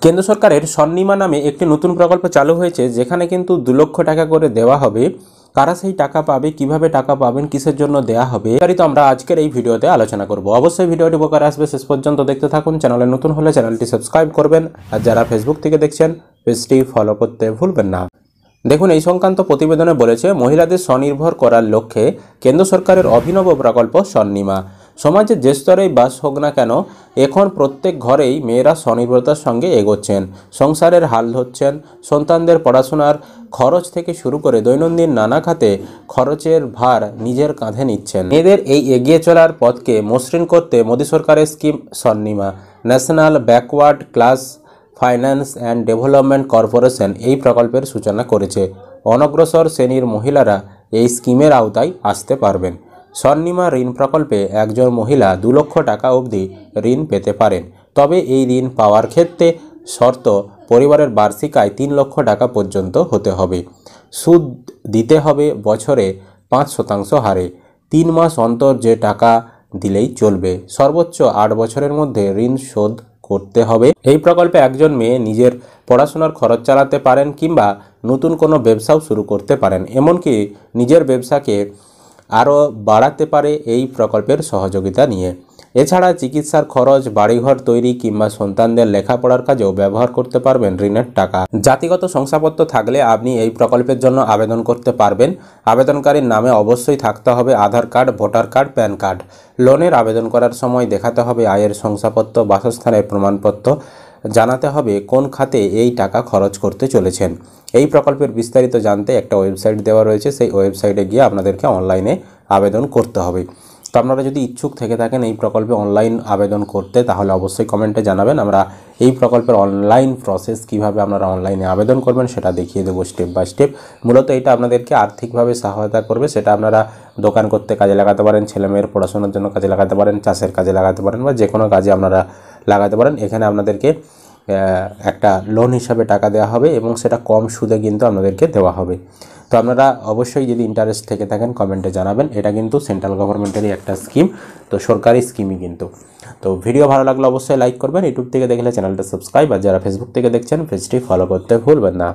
কেন্দ্র সরকারের স্বনির্মা নামে একটি নতুন প্রকল্প চালু হয়েছে, যেখানে কিন্তু 2 লক্ষ টাকা করে দেওয়া হবে। কারা সেই টাকা পাবে, কিভাবে টাকা পাবেন, কিসের জন্য দেওয়া হবে, বিস্তারিত আমরা আজকের এই ভিডিওতে আলোচনা করব। অবশ্যই ভিডিওটি উপকারে আসবে, শেষ পর্যন্ত দেখতে থাকুন। চ্যানেলে নতুন হলে চ্যানেলটি সাবস্ক্রাইব করবেন, আর যারা ফেসবুক থেকে দেখছেন পেজটি ফলো করতে ভুলবেন না। দেখুন, এই সংক্রান্ত প্রতিবেদনে বলেছে, মহিলাদের স্বনির্ভর করার লক্ষ্যে কেন্দ্র সরকারের অভিনব প্রকল্প স্বনির্মা। সমাজের যে স্তরেই বাস হোক না কেন, এখন প্রত্যেক ঘরেই মেয়েরা স্বনির্ভরতার সঙ্গে এগোচ্ছেন, সংসারের হাল ধরছেন, সন্তানদের পড়াশোনার খরচ থেকে শুরু করে দৈনন্দিন নানা খাতে খরচের ভার নিজের কাঁধে নিচ্ছেন। মেয়েদের এই এগিয়ে চলার পথকে মসৃণ করতে মোদী সরকারের স্কিম স্বনির্মা, national backward class finance and development corporation এই প্রকল্পের সূচনা করেছে। অনগ্রসর শ্রেণীর মহিলারা এই স্কিমের আওতায় আসতে পারবেন। স্বনির্মা ঋণ প্রকল্পে একজন মহিলা 2 লক্ষ টাকা অবধি ঋণ পেতে পারেন। তবে এই ঋণ পাওয়ার ক্ষেত্রে শর্ত, পরিবারের বার্ষিক আয় 3 লক্ষ টাকা পর্যন্ত হতে হবে। সুদ দিতে হবে বছরে 5% হারে। 3 মাস অন্তর যে টাকা দিলেই চলবে। সর্বোচ্চ 8 বছরের মধ্যে ঋণ শোধ করতে হবে। এই প্রকল্পে একজন মেয়ে নিজের পড়াশোনার খরচ চালাতে পারেন, কিংবা নতুন কোনো ব্যবসাও শুরু করতে পারেন, এমনকি নিজের ব্যবসাকে আরও বাড়াতে পারে এই প্রকল্পের সহযোগিতা নিয়ে। এছাড়া চিকিৎসার খরচ, বাড়িঘর তৈরি কিংবা সন্তানদের লেখাপড়ার কাজেও ব্যবহার করতে পারবেন ঋণের টাকা। জাতিগত শংসাপত্র থাকলে আপনি এই প্রকল্পের জন্য আবেদন করতে পারবেন। আবেদনকারীর নামে অবশ্যই থাকতে হবে Aadhaar card, voter card, PAN card. লোনের আবেদন করার সময় দেখাতে হবে আয়ের শংসাপত্র, বাসস্থানের প্রমাণপত্র, জানাতে হবে কোন খাতে এই টাকা খরচ করতে চলেছেন। এই প্রকল্পের বিস্তারিত জানতে একটা ওয়েবসাইট দেওয়া রয়েছে, সেই ওয়েবসাইটে গিয়ে আপনাদেরকে অনলাইনে আবেদন করতে হবে। তো আপনারা যদি ইচ্ছুক থেকে থাকেন এই প্রকল্পে অনলাইন আবেদন করতে, তাহলে অবশ্যই কমেন্টে জানাবেন। আমরা এই প্রকল্পের অনলাইন প্রসেস কিভাবে আপনারা অনলাইনে আবেদন করবেন সেটা দেখিয়ে দেবো স্টেপ বাই স্টেপ। মূলত এটা আপনাদেরকে আর্থিকভাবে সহায়তা করবে। সেটা আপনারা দোকান করতে কাজে লাগাতে পারেন, ছেলেমেয়ের পড়াশোনার জন্য কাজে লাগাতে পারেন, চাষের কাজে লাগাতে পারেন, বা যে কোনো কাজে আপনারা লাগাতে পারেন। এখানে আপনাদেরকে একটা লোন হিসাবে টাকা দেওয়া হবে, এবং সেটা কম সুদে কিন্তু আপনাদেরকে দেওয়া হবে। তো আপনারা অবশ্যই যদি ইন্টারেস্ট থেকে থাকেন কমেন্টে জানাবেন। এটা কিন্তু সেন্ট্রাল গভর্নমেন্টেরই একটা স্কিম, তো সরকারি স্কিমই কিন্তু। তো ভিডিও ভালো লাগলে অবশ্যই লাইক করবেন। ইউটিউব থেকে দেখলে চ্যানেলটা সাবস্ক্রাইব, আর যারা ফেসবুক থেকে দেখছেন পেজটি ফলো করতে ভুলবেন না।